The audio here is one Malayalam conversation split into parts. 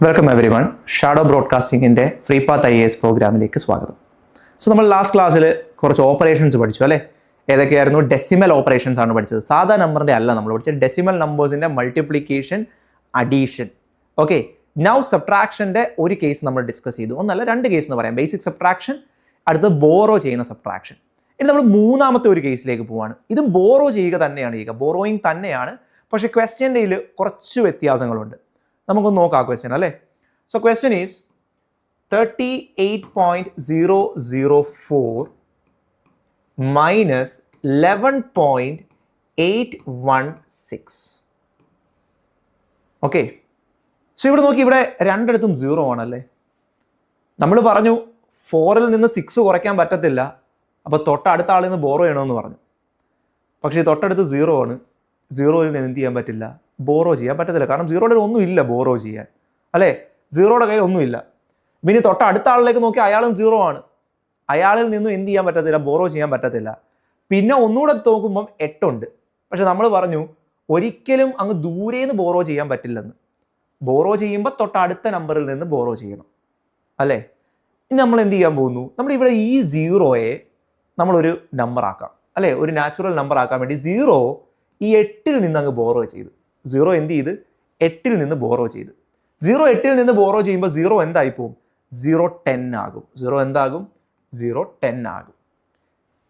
Welcome everyone. ഷാഡോ ബ്രോഡ്കാസ്റ്റിംഗിൻ്റെ ഫ്രീ പാത്ത് IAS പ്രോഗ്രാമിലേക്ക് സ്വാഗതം. സോ നമ്മൾ ലാസ്റ്റ് ക്ലാസ്സിൽ കുറച്ച് ഓപ്പറേഷൻസ് പഠിച്ചു അല്ലേ? ഏതൊക്കെയായിരുന്നു? ഡെസിമൽ ഓപ്പറേഷൻസ് ആണ് പഠിച്ചത്. സാധാ നമ്പറിൻ്റെ അല്ല നമ്മൾ പഠിച്ചത്, ഡെസിമൽ നമ്പേഴ്സിൻ്റെ മൾട്ടിപ്ലിക്കേഷൻ, അഡീഷൻ. ഓക്കെ, നൗ സബ്ട്രാക്ഷൻ്റെ ഒരു കേസ് നമ്മൾ ഡിസ്കസ് ചെയ്തു. ഒന്നല്ല, രണ്ട് കേസ് എന്ന് പറയാം. ബേസിക് സബ്ട്രാക്ഷൻ, അടുത്ത് ബോറോ ചെയ്യുന്ന സബ്ട്രാക്ഷൻ. ഇനി നമ്മൾ മൂന്നാമത്തെ ഒരു കേസിലേക്ക് പോവാണ്. ഇതും ബോറോ ചെയ്യുക തന്നെയാണ് ചെയ്യുക, ബോറോയിങ് തന്നെയാണ്. പക്ഷേ ക്വസ്റ്റ്യൻ്റെ കുറച്ച് വ്യത്യാസങ്ങളുണ്ട്. നമുക്കൊന്ന് നോക്കാം ക്വസ്റ്റ്യൻ അല്ലേ. So question is 38.004 minus 11.816. Okay, so ഇവിടെ നോക്കി, ഇവിടെ രണ്ടിടത്തും 0 ആണല്ലേ. നമ്മൾ പറഞ്ഞു 4-ൽ നിന്ന് 6 കുറയ്ക്കാൻ പറ്റത്തില്ല, അപ്പോൾ തൊട്ടടുത്ത ആളിൽ നിന്ന് ബോറോ ചെയ്യണമെന്ന് പറഞ്ഞു. പക്ഷേ തൊട്ടടുത്ത് 0 ആണ്. 0-ൽ നിന്ന് എന്ത് ചെയ്യാൻ പറ്റില്ല? ബോറോ ചെയ്യാൻ പറ്റത്തില്ല. കാരണം 0-യുടെ ഒന്നും ഇല്ല ബോറോ ചെയ്യാൻ അല്ലേ. 0-യുടെ കയ്യിൽ ഒന്നുമില്ല. പിന്നെ തൊട്ടടുത്ത ആളിലേക്ക് നോക്കി, അയാളും 0 ആണ്. അയാളിൽ നിന്നും എന്ത് ചെയ്യാൻ പറ്റത്തില്ല? ബോറോ ചെയ്യാൻ പറ്റത്തില്ല. പിന്നെ ഒന്നുകൂടെ നോക്കുമ്പം 8 ഉണ്ട്. പക്ഷെ നമ്മൾ പറഞ്ഞു ഒരിക്കലും അങ്ങ് ദൂരേന്ന് ബോറോ ചെയ്യാൻ പറ്റില്ലെന്ന്. ബോറോ ചെയ്യുമ്പോൾ തൊട്ടടുത്ത നമ്പറിൽ നിന്ന് ബോറോ ചെയ്യണം അല്ലേ. ഇനി നമ്മൾ എന്ത് ചെയ്യാൻ പോകുന്നു? നമ്മൾ ഇവിടെ ഈ 0-യെ നമ്മളൊരു നമ്പർ ആക്കാം അല്ലേ, ഒരു നാച്ചുറൽ നമ്പർ ആക്കാൻ വേണ്ടി 0 ഈ 8-ൽ നിന്ന് അങ്ങ് ബോറോ ചെയ്തു. 0 എന്ത് ചെയ്ത്? 8-ൽ നിന്ന് ബോറോ ചെയ്ത്. 0 8-ൽ നിന്ന് ബോറോ ചെയ്യുമ്പോൾ 0 എന്തായി പോകും? 010 ആകും. 0 എന്താകും? 010 ആകും.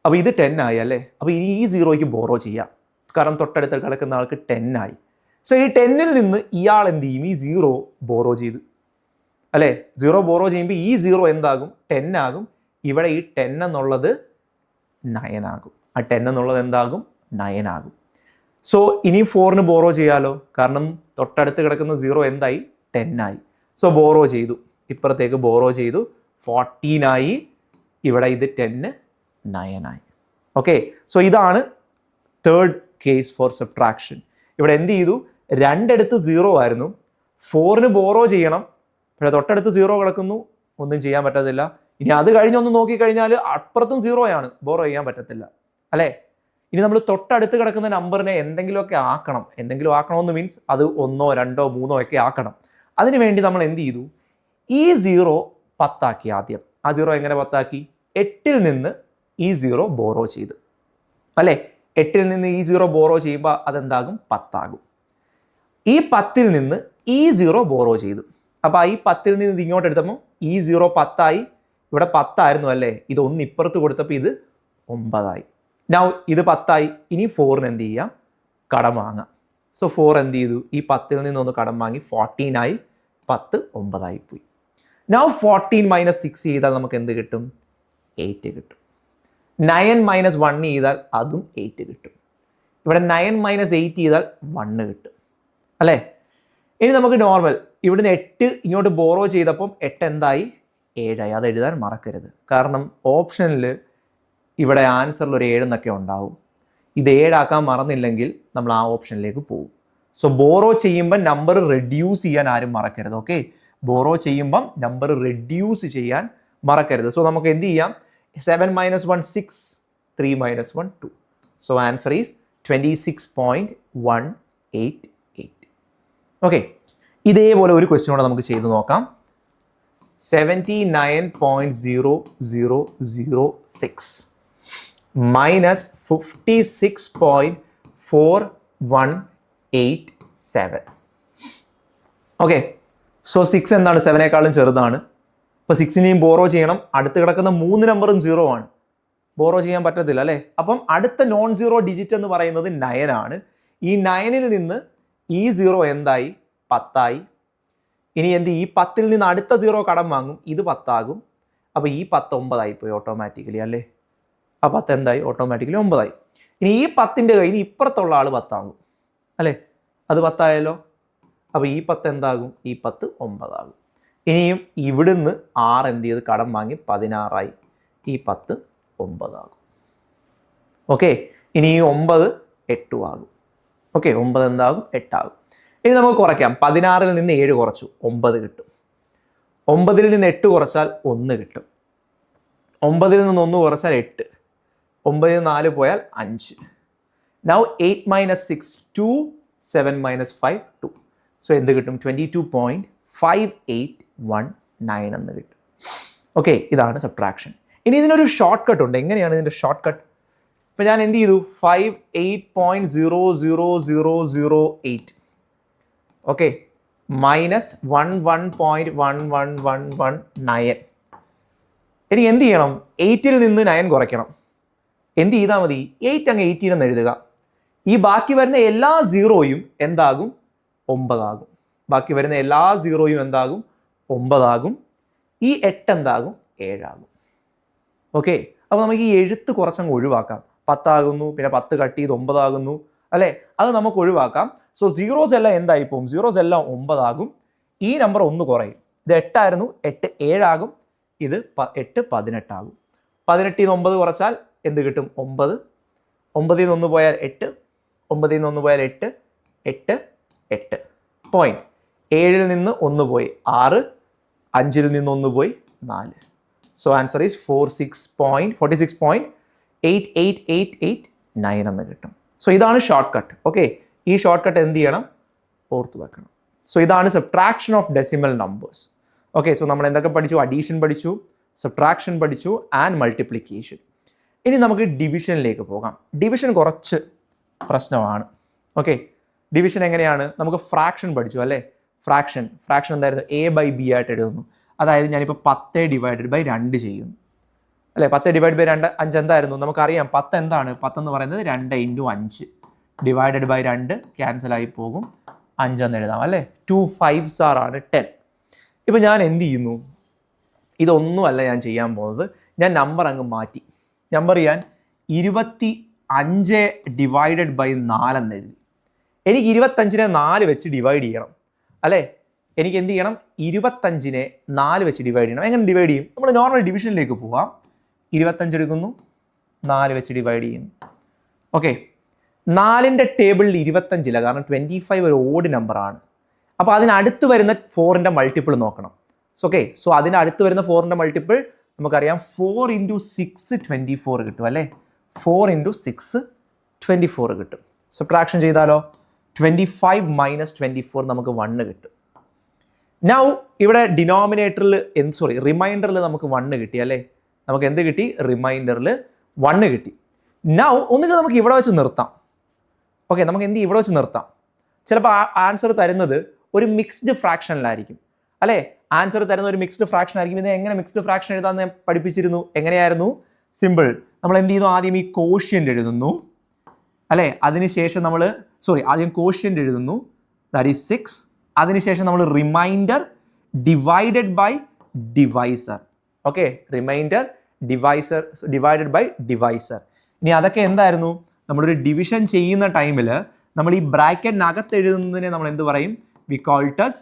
അപ്പോൾ ഇത് 10 ആയി അല്ലേ. അപ്പോൾ ഈ 0-യ്ക്ക് ബോറോ ചെയ്യാം, കാരണം തൊട്ടടുത്ത് കിടക്കുന്ന ആൾക്ക് 10 ആയി. സോ ഈ 10-ൽ നിന്ന് ഇയാൾ എന്ത് ചെയ്യും? ഈ 0 ബോറോ ചെയ്ത് അല്ലേ. 0 ബോറോ ചെയ്യുമ്പോൾ ഈ 0 എന്താകും? 10 ആകും. ഇവിടെ ഈ 10 എന്നുള്ളത് 9 ആകും. ആ 10 എന്നുള്ളത് എന്താകും? 9 ആകും. സോ ഇനി 4-ന് ബോറോ ചെയ്യാലോ, കാരണം തൊട്ടടുത്ത് കിടക്കുന്ന 0 എന്തായി? 10 ആയി. സോ ബോറോ ചെയ്തു, ഇപ്പുറത്തേക്ക് ബോറോ ചെയ്തു, 14 ആയി. ഇവിടെ ഇത് 10 9 ആയി. ഓക്കെ, സോ ഇതാണ് തേർഡ് കേസ് ഫോർ സബ്ട്രാക്ഷൻ. ഇവിടെ എന്ത് ചെയ്തു? രണ്ടിടത്ത് 0 ആയിരുന്നു. 4-ന് ബോറോ ചെയ്യണം, പക്ഷേ തൊട്ടടുത്ത് 0 കിടക്കുന്നു, ഒന്നും ചെയ്യാൻ പറ്റത്തില്ല. ഇനി അത് കഴിഞ്ഞൊന്ന് നോക്കിക്കഴിഞ്ഞാൽ അപ്പുറത്തും 0 ആണ്, ബോറോ ചെയ്യാൻ പറ്റത്തില്ല അല്ലേ. ഇനി നമ്മൾ തൊട്ടടുത്ത് കിടക്കുന്ന നമ്പറിനെ എന്തെങ്കിലുമൊക്കെ ആക്കണം. എന്തെങ്കിലും ആക്കണമെന്ന് മീൻസ് അത് 1, 2, 3 ഒക്കെ ആക്കണം. അതിനുവേണ്ടി നമ്മൾ എന്ത് ചെയ്തു? ഈ 0 10 ആക്കി. ആദ്യം ആ 0 എങ്ങനെ 10 ആക്കി? 8-ൽ നിന്ന് ഈ 0 ബോറോ ചെയ്ത് അല്ലേ. 8-ൽ നിന്ന് ഈ 0 ബോറോ ചെയ്യുമ്പോൾ അതെന്താകും? 10 ആകും. ഈ 10-ൽ നിന്ന് ഈ 0 ബോറോ ചെയ്തു. അപ്പോൾ ഈ 10-ൽ നിന്ന് ഇത് ഇങ്ങോട്ട് എടുത്തപ്പോൾ ഈ 0 10 ആയി. ഇവിടെ 10 ആയിരുന്നു അല്ലേ. ഇത് ഒന്ന് ഇപ്പുറത്ത് കൊടുത്തപ്പോൾ ഇത് 9 ആയി. നൗ ഇത് 10 ആയി. ഇനി 4-ന് എന്ത് ചെയ്യാം? കടം വാങ്ങാം. സോ 4 എന്ത് ചെയ്തു? ഈ 10-ൽ നിന്നൊന്ന് കടം വാങ്ങി, 14 ആയി. 10 9 ആയി പോയി. നൗ 14 - 6 ചെയ്താൽ നമുക്ക് എന്ത് കിട്ടും? 8 കിട്ടും. 9 - 1 ചെയ്താൽ അതും 8 കിട്ടും. ഇവിടെ 9 - 8 ചെയ്താൽ 1 കിട്ടും അല്ലേ. ഇനി നമുക്ക് നോർമൽ, ഇവിടുന്ന് 8 ഇങ്ങോട്ട് ബോറോ ചെയ്തപ്പം 8 എന്തായി? 7 ആയി. അത് എഴുതാൻ മറക്കരുത്, കാരണം ഓപ്ഷനിൽ ഇവിടെ ആൻസറിൽ ഒരു 7 എന്നൊക്കെ ഉണ്ടാവും. ഇത് 7 ആക്കാൻ മറന്നില്ലെങ്കിൽ നമ്മൾ ആ ഓപ്ഷനിലേക്ക് പോകും. സോ ബോറോ ചെയ്യുമ്പോൾ നമ്പർ റെഡ്യൂസ് ചെയ്യാൻ ആരും മറക്കരുത്. ഓക്കെ, ബോറോ ചെയ്യുമ്പം നമ്പർ റെഡ്യൂസ് ചെയ്യാൻ മറക്കരുത്. സോ നമുക്ക് എന്ത് ചെയ്യാം? 7 - 1 6, 3 - 1 2. So answer is 26.188. ഓക്കെ, ഇതേപോലെ ഒരു ക്വസ്റ്റ്യൻ കൂടെ നമുക്ക് ചെയ്ത് നോക്കാം. 79.0006 minus 56.4187. ഓക്കെ, സോ 6 എന്താണ്? 7-നേക്കാളും ചെറുതാണ്. അപ്പോൾ 6-നെയും ബോറോ ചെയ്യണം. അടുത്ത് കിടക്കുന്ന 3 നമ്പറും 0 ആണ്, ബോറോ ചെയ്യാൻ പറ്റത്തില്ല അല്ലേ. അപ്പം അടുത്ത നോൺ 0 ഡിജിറ്റ് എന്ന് പറയുന്നത് 9 ആണ്. ഈ 9-ൽ നിന്ന് ഈ 0 എന്തായി? 10 ആയി. ഇനി എന്ത്? ഈ 10-ൽ നിന്ന് അടുത്ത 0 കടം വാങ്ങും, ഇത് 10 ആകും. അപ്പോൾ ഈ 10 9 ആയിപ്പോയി ഓട്ടോമാറ്റിക്കലി അല്ലേ. ആ 10 എന്തായി? ഓട്ടോമാറ്റിക്കലി 9 ആയി. ഇനി ഈ 10-ൻ്റെ കയ്യിൽ നിന്ന് ഇപ്പുറത്തുള്ള ആൾ 10 ആകും അല്ലേ. അത് 10 ആയല്ലോ. അപ്പോൾ ഈ 10 എന്താകും? ഈ 10 9 ആകും. ഇനിയും ഇവിടുന്ന് 6 എന്ത് ചെയ്ത്? കടം വാങ്ങി 16 ആയി. ഈ 10 9 ആകും. ഓക്കെ, ഇനി ഈ 9 8 ആകും. ഓക്കെ, 9 എന്താകും? 8 ആകും. ഇനി നമുക്ക് കുറയ്ക്കാം. 16-ൽ നിന്ന് 7 കുറച്ചു, 9 കിട്ടും. 9-ൽ നിന്ന് 8 കുറച്ചാൽ 1 കിട്ടും. 9-ൽ നിന്ന് 1 കുറച്ചാൽ 8. 9-ൽ നിന്ന് 4 പോയാൽ 5. നൗ 8 - 6 2, 7 - 5 2. സോ എന്ത് കിട്ടും? 22.5 5819 എന്ന് കിട്ടും. ഓക്കെ, ഇതാണ് സബ്ട്രാക്ഷൻ. ഇനി ഇതിനൊരു ഷോർട്ട് കട്ട് ഉണ്ട്. എങ്ങനെയാണ് ഇതിൻ്റെ ഷോർട്ട് കട്ട്? ഇപ്പം ഞാൻ എന്ത് ചെയ്തു, 58.00008 ഓക്കെ മൈനസ് 11.11119. ഇനി എന്ത് ചെയ്യണം, 8ൽ നിന്ന് 9 കുറയ്ക്കണം. എന്ത് ചെയ്താൽ മതി, 8 അങ്ങ് 18 എന്ന് എഴുതുക. ഈ ബാക്കി വരുന്ന എല്ലാ സീറോയും എന്താകും, 9 ആകും. ബാക്കി വരുന്ന എല്ലാ സീറോയും എന്താകും, 9 ആകും. ഈ 8 എന്താകും, 7 ആകും. ഓക്കെ, അപ്പോൾ നമുക്ക് ഈ എഴുത്ത് കുറച്ചങ്ങ് ഒഴിവാക്കാം. 10 ആകുന്നു, പിന്നെ 10 കട്ട് ചെയ്ത് 9 ആകുന്നു അല്ലേ, അത് നമുക്ക് ഒഴിവാക്കാം. സോ സീറോസ് എല്ലാം എന്തായി പോകും, സീറോസ് എല്ലാം 9 ആകും. ഈ നമ്പർ 1 കുറയും. ഇത് 8 ആയിരുന്നു, 8 7 ആകും. ഇത് 8 18 ആകും. 18 നിന്ന് 9 കുറച്ചാൽ എന്ത് കിട്ടും, 9. 9 നിന്ന് 1 പോയാൽ 8, 9 നിന്ന് 1 പോയാൽ 8, 8 8 പോയിന്റ്. 7ൽ നിന്ന് 1 പോയി 6, 5ൽ നിന്ന് 1 പോയി 4. സോ ആൻസർ ഈസ് 46.88889 എന്ന് കിട്ടും. സോ ഇതാണ് ഷോർട്ട് കട്ട്. ഓക്കെ, ഈ ഷോർട്ട് കട്ട് എന്ത് ചെയ്യണം, ഓർത്ത് വെക്കണം. സോ ഇതാണ് subtraction of decimal numbers. Okay, so നമ്മൾ എന്തൊക്കെ പഠിച്ചു, അഡീഷൻ പഠിച്ചു, സബ്ട്രാക്ഷൻ പഠിച്ചു ആൻഡ് മൾട്ടിപ്ലിക്കേഷൻ. ഇനി നമുക്ക് ഡിവിഷനിലേക്ക് പോകാം. ഡിവിഷൻ കുറച്ച് പ്രശ്നമാണ്. ഓക്കെ, ഡിവിഷൻ എങ്ങനെയാണ്, നമുക്ക് ഫ്രാക്ഷൻ പഠിച്ചു അല്ലേ. ഫ്രാക്ഷൻ എന്തായിരുന്നു, A/B ആയിട്ട് എഴുതുന്നു. അതായത് ഞാനിപ്പോൾ 10 ഡിവൈഡഡ് ബൈ 2 ചെയ്യുന്നു അല്ലേ. 10 ഡിവൈഡ് ബൈ 2 5 എന്തായിരുന്നു, നമുക്കറിയാം 10 എന്താണ്, 10 എന്ന് പറയുന്നത് 2 × 5 ഡിവൈഡഡ് ബൈ 2 ക്യാൻസൽ ആയി പോകും, 5 എന്ന് എഴുതാം അല്ലേ. 2 5s ആണ് 10. ഇപ്പം ഞാൻ എന്ത് ചെയ്യുന്നു, ഇതൊന്നുമല്ല ഞാൻ ചെയ്യാൻ പോകുന്നത്. ഞാൻ നമ്പർ അങ്ങ് മാറ്റി. നമ്പർ ഞാൻ 25 ഡിവൈഡഡ് ബൈ 4 എന്ന് എഴുതി. എനിക്ക് 25നെ 4 വെച്ച് ഡിവൈഡ് ചെയ്യണം അല്ലേ. എനിക്ക് എന്ത് ചെയ്യണം, 25നെ 4 വെച്ച് ഡിവൈഡ് ചെയ്യണം. എങ്ങനെ ഡിവൈഡ് ചെയ്യും, നമ്മൾ നോർമൽ ഡിവിഷനിലേക്ക് പോവാം. 25 എടുക്കുന്നു, 4 വെച്ച് ഡിവൈഡ് ചെയ്യുന്നു. ഓക്കെ, 4ൻ്റെ ടേബിളിൽ 25 ഇല്ല, കാരണം 25 ഒരു ഓഡ് നമ്പറാണ്. അപ്പോൾ അതിനടുത്ത് വരുന്ന 4ൻ്റെ മൾട്ടിപ്പിൾ നോക്കണം. ഓക്കെ, സോ അതിന് അടുത്ത് വരുന്ന 4ൻ്റെ മൾട്ടിപ്പിൾ നമുക്കറിയാം 4 × 6 24 കിട്ടും അല്ലേ. 4 × 6 24 കിട്ടും. സബ്ട്രാക്ഷൻ ചെയ്താലോ, 25 - 24 നമുക്ക് 1 കിട്ടും. നൗ ഇവിടെ ഡിനോമിനേറ്ററിൽ റിമൈൻഡറിൽ നമുക്ക് 1 കിട്ടി അല്ലേ. നമുക്ക് എന്ത് കിട്ടി, റിമൈൻഡറിൽ 1 കിട്ടി. നൗ ഒന്നുകിൽ നമുക്ക് ഇവിടെ വെച്ച് നിർത്താം. ഓക്കെ, നമുക്ക് എന്ത് ഇവിടെ വെച്ച് നിർത്താം. ചിലപ്പോൾ ആൻസർ തരുന്നത് ഒരു മിക്സ്ഡ് ഫ്രാക്ഷനിലായിരിക്കും അല്ലേ. ആൻസർ തരുന്ന ഒരു മിക്സ്ഡ് ഫ്രാക്ഷൻ ആയിരിക്കും. ഇത് എങ്ങനെ മിക്സ്ഡ് ഫ്രാക്ഷൻ എഴുതാമെന്ന് ഞാൻ പഠിപ്പിച്ചിരുന്നു. എങ്ങനെയായിരുന്നു, സിമ്പിൾ. നമ്മൾ എന്ത് ചെയ്യുന്നു, ആദ്യം ഈ കോഷ്യൻ്റ് എഴുതുന്നു അല്ലേ. അതിനുശേഷം നമ്മൾ ആദ്യം കോഷ്യൻ്റ് എഴുതുന്നു, ദാറ്റ് ഈസ് 6. അതിനുശേഷം നമ്മൾ remainder divided by divisor. Okay, remainder divided by divisor. ഇനി അതൊക്കെ എന്തായിരുന്നു, നമ്മളൊരു ഡിവിഷൻ ചെയ്യുന്ന ടൈമിൽ നമ്മൾ ഈ ബ്രാക്കറ്റിനകത്ത് എഴുതുന്നതിനെ നമ്മൾ എന്ത് പറയും, we call it as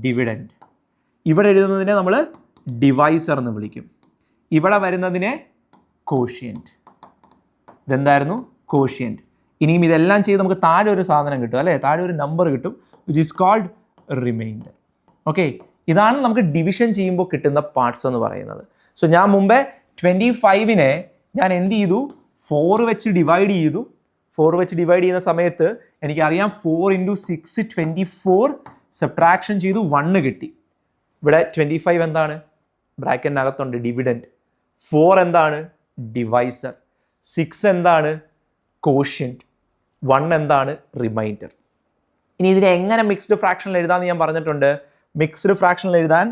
dividend. ഇവിടെ എഴുതുന്നതിനെ നമ്മൾ ഡിവൈസർ എന്ന് വിളിക്കും. ഇവിടെ വരുന്നതിനെ കോഷ്യൻ്റ്. ഇതെന്തായിരുന്നു, കോഷ്യൻ്റ്. ഇനിയും ഇതെല്ലാം ചെയ്ത് നമുക്ക് താഴെ ഒരു സാധനം കിട്ടും അല്ലേ, താഴെ ഒരു നമ്പർ കിട്ടും, which is called remainder. Okay, ഇതാണ് നമുക്ക് ഡിവിഷൻ ചെയ്യുമ്പോൾ കിട്ടുന്ന പാർട്സ് എന്ന് പറയുന്നത്. സോ ഞാൻ മുമ്പേ 25നെ ഞാൻ എന്ത് ചെയ്തു, 4 വെച്ച് ഡിവൈഡ് ചെയ്തു. 4 വെച്ച് ഡിവൈഡ് ചെയ്യുന്ന സമയത്ത് എനിക്കറിയാം 4 × 6 24 സബ്ട്രാക്ഷൻ ചെയ്തു 1 കിട്ടി. ഇവിടെ 25 എന്താണ്, ബ്രാക്കറ്റിനകത്തുണ്ട്, ഡിവിഡൻറ്റ്. 4 എന്താണ്, ഡിവൈസർ. 6 എന്താണ്, കോഷ്യൻ്റ്. 1 എന്താണ്, റിമൈൻഡർ. ഇനി ഇതിനെ എങ്ങനെ മിക്സ്ഡ് ഫ്രാക്ഷനിൽ എഴുതാമെന്ന് ഞാൻ പറഞ്ഞിട്ടുണ്ട്. മിക്സ്ഡ് ഫ്രാക്ഷനിൽ എഴുതാൻ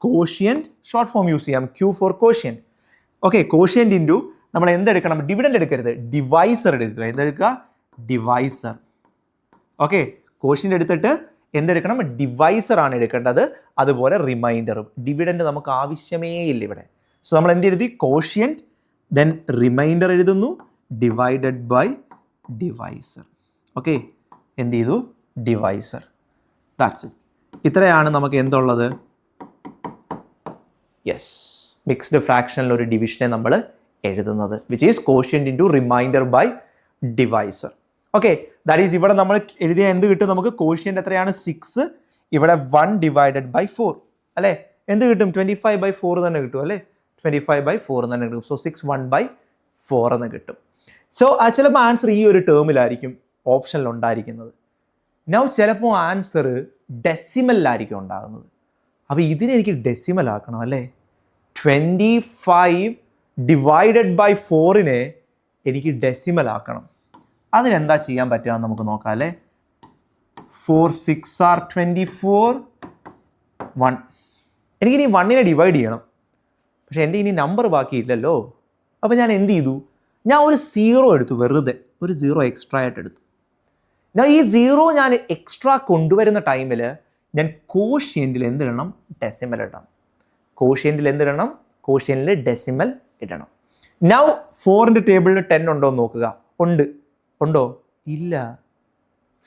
കോഷ്യൻ്റ് ഷോർട്ട് ഫോം യൂസ് ചെയ്യാം, Q for quotient. Okay, quotient into നമ്മൾ എന്തെടുക്കണം, ഡിവിഡൻറ്റ് എടുക്കരുത്, ഡിവൈസർ എടുക്കുക. എന്തെടുക്കുക, ഡിവൈസർ. ഓക്കെ, കോഷ്യൻ്റ് എടുത്തിട്ട് എന്തെടുക്കണം, ഡിവൈസർ ആണ് എടുക്കേണ്ടത്. അതുപോലെ റിമൈൻഡറും. ഡിവിഡൻറ്റ് നമുക്ക് ആവശ്യമേ ഇല്ല ഇവിടെ. സോ നമ്മൾ എന്ത് എഴുതി, കോഷ്യൻ്റ്, ദെൻ റിമൈൻഡർ എഴുതുന്നു, ഡിവൈഡഡ് ബൈ ഡിവൈസർ. ഓക്കെ, എന്ത് ചെയ്തു, ഡിവൈസർ. That's it. ഇത്രയാണ് നമുക്ക് എന്തുള്ളത്, യെസ്, മിക്സ്ഡ് ഫ്രാക്ഷനിൽ ഒരു ഡിവിഷനെ നമ്മൾ എഴുതുന്നത്, which is quotient into remainder by divisor. Okay, that is ഇവിടെ നമ്മൾ എഴുതിയ എന്ത് കിട്ടും നമുക്ക്, കോഷ്യൻ്റ് എത്രയാണ്, 6. ഇവിടെ 1 ഡിവൈഡഡ് ബൈ 4 അല്ലേ. എന്ത് കിട്ടും, 25/4 തന്നെ കിട്ടും അല്ലേ. 25/4 തന്നെ കിട്ടും. സോ 6 എന്ന് കിട്ടും. സോ ചിലപ്പോൾ ആൻസർ ഈ ഒരു ടേമിലായിരിക്കും ഓപ്ഷനിൽ ഉണ്ടായിരിക്കുന്നത്. നൗ ചിലപ്പോൾ ആൻസർ ഡെസിമലിലായിരിക്കും ഉണ്ടാകുന്നത്. അപ്പോൾ ഇതിനെ എനിക്ക് ഡെസിമൽ ആക്കണം അല്ലേ. 25 ഡിവൈഡഡ് ബൈ 4നെ എനിക്ക് ഡെസിമൽ ആക്കണം. അതിനെന്താ ചെയ്യാൻ പറ്റുക എന്ന് നമുക്ക് നോക്കാം അല്ലേ. 4 6 are 24, 1. എനിക്കിനി 1നെ ഡിവൈഡ് ചെയ്യണം, പക്ഷെ എൻ്റെ ഇനി നമ്പർ ബാക്കിയില്ലല്ലോ. അപ്പോൾ ഞാൻ എന്ത് ചെയ്തു, ഞാൻ ഒരു 0 എടുത്തു, വെറുതെ ഒരു 0 എക്സ്ട്രാ ആയിട്ട് എടുത്തു. ഞാൻ ഈ 0 ഞാൻ എക്സ്ട്രാ കൊണ്ടുവരുന്ന ടൈമിൽ ഞാൻ കോഷ്യൻറ്റിൽ എന്തിടണം, ഡെസിമൽ ഇടണം. കോഷ്യൻറ്റിൽ എന്തിടണം, കോഷ്യൻറ്റിൽ ഡെസിമൽ ഇടണം. നൗ 4ൻ്റെ ടേബിളിൽ 10 ഉണ്ടോ എന്ന് നോക്കുക. ഉണ്ടോ? ഇല്ല.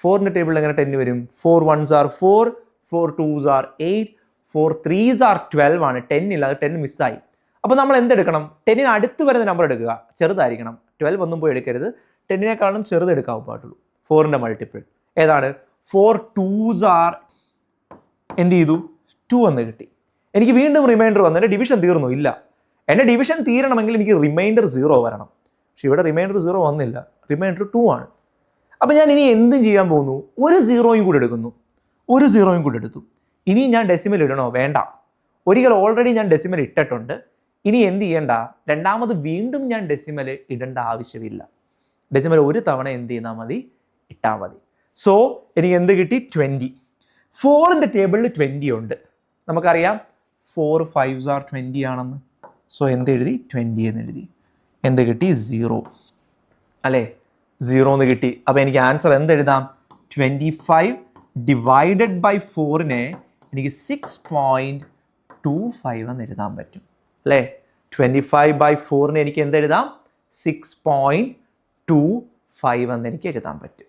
4ൻ്റെ ടേബിളിൽ എങ്ങനെ 10 വരും? 4 1s are 4, 4 2s are 8, 4 3s are 12 ആണ്. 10 ഇല്ല, അത് 10 മിസ്സായി. അപ്പോൾ നമ്മൾ എന്തെടുക്കണം, 10ന് അടുത്ത് വരുന്ന നമ്പർ എടുക്കുക, ചെറുതായിരിക്കണം. 12 ഒന്നും പോയി എടുക്കരുത്, 10നേക്കാളും ചെറുത് എടുക്കാൻ പാടുള്ളൂ. 4ൻ്റെ മൾട്ടിപ്പിൾ ഏതാണ്? 4 2s are എന്ത് ചെയ്തു, 2 എന്ന് കിട്ടി. എനിക്ക് വീണ്ടും റിമൈൻഡർ വന്നു. എൻ്റെ ഡിവിഷൻ തീർന്നു? ഇല്ല. എൻ്റെ ഡിവിഷൻ തീരണമെങ്കിൽ എനിക്ക് റിമൈൻഡർ 0 വരണം. പക്ഷെ ഇവിടെ റിമൈൻഡർ 0 വന്നില്ല, റിമൈൻഡർ 2 ആണ്. അപ്പോൾ ഞാൻ ഇനി എന്തും ചെയ്യാൻ പോകുന്നു, ഒരു 0യും കൂടെ എടുക്കുന്നു. ഒരു 0യും കൂടെ എടുത്തു. ഇനി ഞാൻ ഡെസിമൽ ഇടണോ? വേണ്ട. ഒരിക്കൽ ഓൾറെഡി ഞാൻ ഡെസിമൽ ഇട്ടിട്ടുണ്ട്. ഇനി എന്ത് ചെയ്യണ്ട, രണ്ടാമത് വീണ്ടും ഞാൻ ഡെസിമൽ ഇടേണ്ട ആവശ്യമില്ല. ഡെസിമൽ ഒരു തവണ എന്ത് ചെയ്താൽ മതി, ഇട്ടാൽ മതി. സോ എനിക്ക് എന്ത് കിട്ടി? 20. 4ൻ്റെ ടേബിളിൽ 20 ഉണ്ട്. നമുക്കറിയാം 4 5s are 20 ആണെന്ന്. സോ എന്ത് എഴുതി? 20 എന്ന് എഴുതി. എന്ത് കിട്ടി? 0 അല്ലേ. 0 എന്ന് കിട്ടി. അപ്പോൾ എനിക്ക് ആൻസർ എന്ത് എഴുതാം? 25 ഡിവൈഡഡ് ബൈ 4നെ എനിക്ക് 6.25 എന്ന് എഴുതാൻ പറ്റും അല്ലേ. 25 ബൈ 4നെ എനിക്ക് എന്ത് എഴുതാം? 6.25 എന്ന് എനിക്ക് എഴുതാൻ പറ്റും.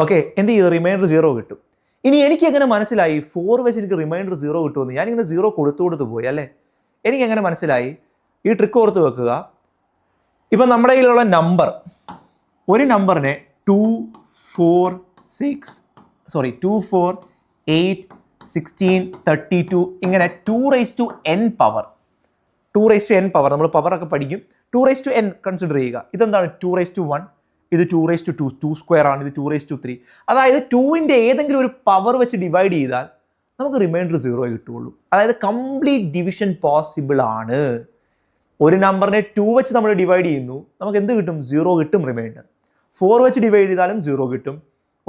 ഓക്കെ, എന്ത് ചെയ്തു? റിമൈൻഡർ 0 കിട്ടും. ഇനി എനിക്ക് എങ്ങനെ മനസ്സിലായി 4 വെച്ച് എനിക്ക് റിമൈൻഡർ 0 കിട്ടുമെന്ന്? ഞാനിങ്ങനെ 0 കൊടുത്തു പോയി അല്ലേ. എനിക്ക് എങ്ങനെ മനസ്സിലായി? ഈ ട്രിക്ക് ഓർത്ത് വെക്കുക. ഇപ്പം നമ്മുടെ കയ്യിലുള്ള നമ്പർ, ഒരു നമ്പറിനെ 2 4 8 16 32 ഇങ്ങനെ 2n പവർ നമ്മൾ പവറൊക്കെ പഠിക്കും. 2n കൺസിഡർ ചെയ്യുക. ഇതെന്താണ്? 2:1, ഇത് 2:2, 2 സ്ക്വയർ ആണ്, ഇത് 2:3. അതായത് 2ൻ്റെ ഏതെങ്കിലും ഒരു പവർ വെച്ച് ഡിവൈഡ് ചെയ്താൽ നമുക്ക് റിമൈൻഡർ 0 കിട്ടുകയുള്ളൂ. അതായത് കംപ്ലീറ്റ് ഡിവിഷൻ പോസിബിൾ ആണ്. ഒരു നമ്പറിനെ 2 വെച്ച് നമ്മൾ ഡിവൈഡ് ചെയ്യുന്നു, നമുക്ക് എന്ത് കിട്ടും? 0 കിട്ടും റിമൈൻഡർ. 4 വെച്ച് ഡിവൈഡ് ചെയ്താലും 0 കിട്ടും.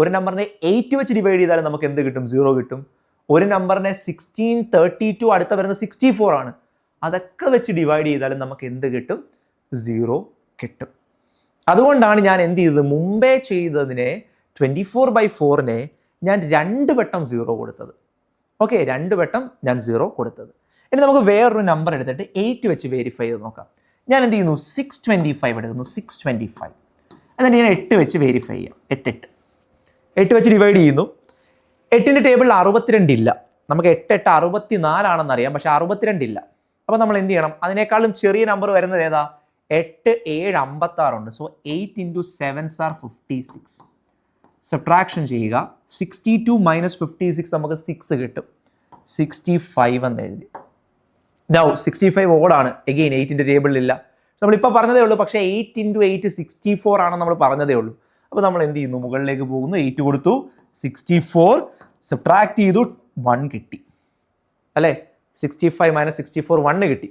ഒരു നമ്പറിനെ 8 വെച്ച് ഡിവൈഡ് ചെയ്താലും നമുക്ക് എന്ത് കിട്ടും? 0 കിട്ടും. ഒരു നമ്പറിനെ 16 32 അടുത്ത വരുന്ന 64 ആണ്, അതൊക്കെ വെച്ച് ഡിവൈഡ് ചെയ്താലും നമുക്ക് എന്ത് കിട്ടും? 0 കിട്ടും. അതുകൊണ്ടാണ് ഞാൻ എന്ത് ചെയ്തത്, മുമ്പേ ചെയ്തതിനെ 24/4നെ ഞാൻ 2 വട്ടം 0 കൊടുത്തത്. ഓക്കെ, 2 വട്ടം ഞാൻ 0 കൊടുത്തത്. ഇനി നമുക്ക് വേറൊരു നമ്പർ എടുത്തിട്ട് 8 വെച്ച് വെരിഫൈ ചെയ്ത് നോക്കാം. ഞാൻ എന്ത് ചെയ്യുന്നു? 625 എടുക്കുന്നു. 625 എന്നിട്ട് ഞാൻ 8 വെച്ച് വെരിഫൈ ചെയ്യാം. 8 വെച്ച് ഡിവൈഡ് ചെയ്യുന്നു. 8ൻ്റെ ടേബിളിൽ 62 ഇല്ല. നമുക്ക് 8 8 64 ആണെന്നറിയാം, പക്ഷെ 62 ഇല്ല. അപ്പോൾ നമ്മൾ എന്ത് ചെയ്യണം? അതിനേക്കാളും ചെറിയ നമ്പർ വരുന്നത് ഏതാ? 8 7 56 ഉണ്ട്. So 8 × 7s are 56. സബ്ട്രാക്ഷൻ ചെയ്യുക. 62 - 56 നമുക്ക് 6 കിട്ടും. 65 എന്ന് എഴുതി. നൗ 65 ഓടാണ്. എഗെയിൻ 8ൻ്റെ ടേബിളിലില്ല. നമ്മളിപ്പോൾ പറഞ്ഞതേ ഉള്ളൂ, പക്ഷേ 8 × 8 64 ആണെന്ന് നമ്മൾ പറഞ്ഞതേ ഉള്ളൂ. അപ്പോൾ നമ്മൾ എന്ത് ചെയ്യുന്നു? മുകളിലേക്ക് പോകുന്നു, 8 കൊടുത്തു, 64 സബ്ട്രാക്ട് ചെയ്തു, 1 കിട്ടി അല്ലേ. 65 - 64 1 കിട്ടി.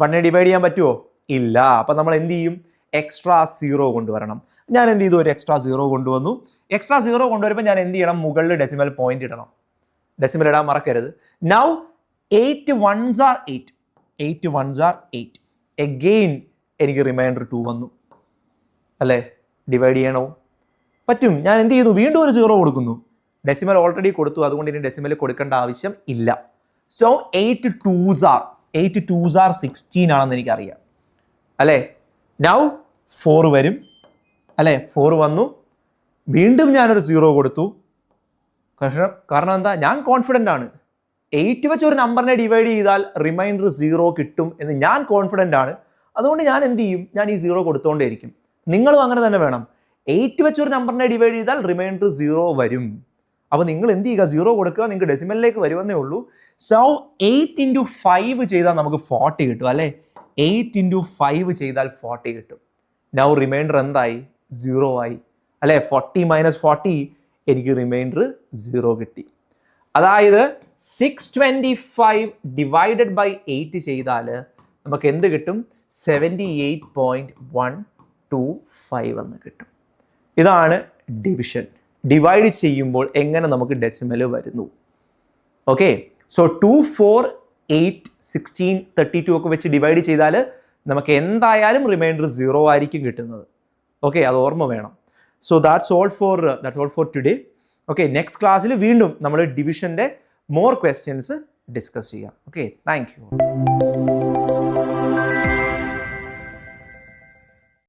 1നെ ഡിവൈഡ് ചെയ്യാൻ പറ്റുമോ? ഇല്ല. അപ്പം നമ്മൾ എന്ത് ചെയ്യും? എക്സ്ട്രാ 0 കൊണ്ടുവരണം. ഞാൻ എന്ത് ചെയ്തു? ഒരു എക്സ്ട്രാ 0 കൊണ്ടുവന്നു. എക്സ്ട്രാ 0 കൊണ്ടുവരുമ്പോൾ ഞാൻ എന്ത് ചെയ്യണം? മുകളിൽ ഡെസിമൽ പോയിന്റ് ഇടണം. ഡെസിമൽ ഇടാൻ മറക്കരുത്. Now 8 1s are 8. 8 1s are 8. Again എനിക്ക് റിമൈൻഡർ 2 വന്നു അല്ലേ. ഡിവൈഡ് ചെയ്യണോ? പറ്റും. ഞാൻ എന്ത് ചെയ്യുന്നു? വീണ്ടും ഒരു 0 കൊടുക്കുന്നു. ഡെസിമൽ ഓൾറെഡി കൊടുത്തു, അതുകൊണ്ട് ഇനി ഡെസിമൽ കൊടുക്കേണ്ട ആവശ്യം ഇല്ല. സോ 8 2s are 16 ആണെന്ന് എനിക്കറിയാം അല്ലേ. നൗ 4 വരും അല്ലേ. 4 വന്നു. വീണ്ടും ഞാനൊരു 0 കൊടുത്തു. കാരണം എന്താ? ഞാൻ കോൺഫിഡൻ്റ് ആണ്. 8 വെച്ച് ഒരു നമ്പറിനെ ഡിവൈഡ് ചെയ്താൽ റിമൈൻഡർ 0 കിട്ടും എന്ന് ഞാൻ കോൺഫിഡൻ്റ് ആണ്. അതുകൊണ്ട് ഞാൻ എന്ത് ചെയ്യും? ഞാൻ ഈ 0 കൊടുത്തോണ്ടേയിരിക്കും. നിങ്ങളും അങ്ങനെ തന്നെ വേണം. 8 വെച്ച് ഒരു നമ്പറിനെ ഡിവൈഡ് ചെയ്താൽ റിമൈൻഡർ 0 വരും. അപ്പോൾ നിങ്ങൾ എന്ത് ചെയ്യുക? 0 കൊടുക്കുക, നിങ്ങൾക്ക് ഡെസിമലിലേക്ക് വരുമെന്നേ ഉള്ളൂ. സോ 8 × 5 ചെയ്താൽ നമുക്ക് 40 കിട്ടും അല്ലേ. 8 × 5 ചെയ്താൽ 40 കിട്ടും. നൗ റിമൈൻഡർ എന്തായി? 0 ആയി അല്ലേ. 40 - 40 എനിക്ക് റിമൈൻഡർ 0 കിട്ടി. അതായത് 625 ഡിവൈഡഡ് ബൈ 8 ചെയ്താൽ നമുക്ക് എന്ത് കിട്ടും? 78.125 എന്ന് കിട്ടും. ഇതാണ് ഡിവിഷൻ. ഡിവൈഡ് ചെയ്യുമ്പോൾ എങ്ങനെ നമുക്ക് ഡെസിമൽ വരുന്നു. ഓക്കെ, സോ 2, 4, 8, 16, 32 ഒക്കെ വെച്ച് ഡിവൈഡ് ചെയ്താൽ നമുക്ക് എന്തായാലും റിമൈൻഡർ 0 ആയിരിക്കും കിട്ടുന്നത്. ഓക്കെ, അത് ഓർമ്മ വേണം. So that's all for today. Okay, next ക്ലാസ്സിൽ വീണ്ടും നമ്മൾ ഡിവിഷൻ്റെ മോർ ക്വസ്റ്റ്യൻസ് ഡിസ്കസ് ചെയ്യാം. Okay, thank you.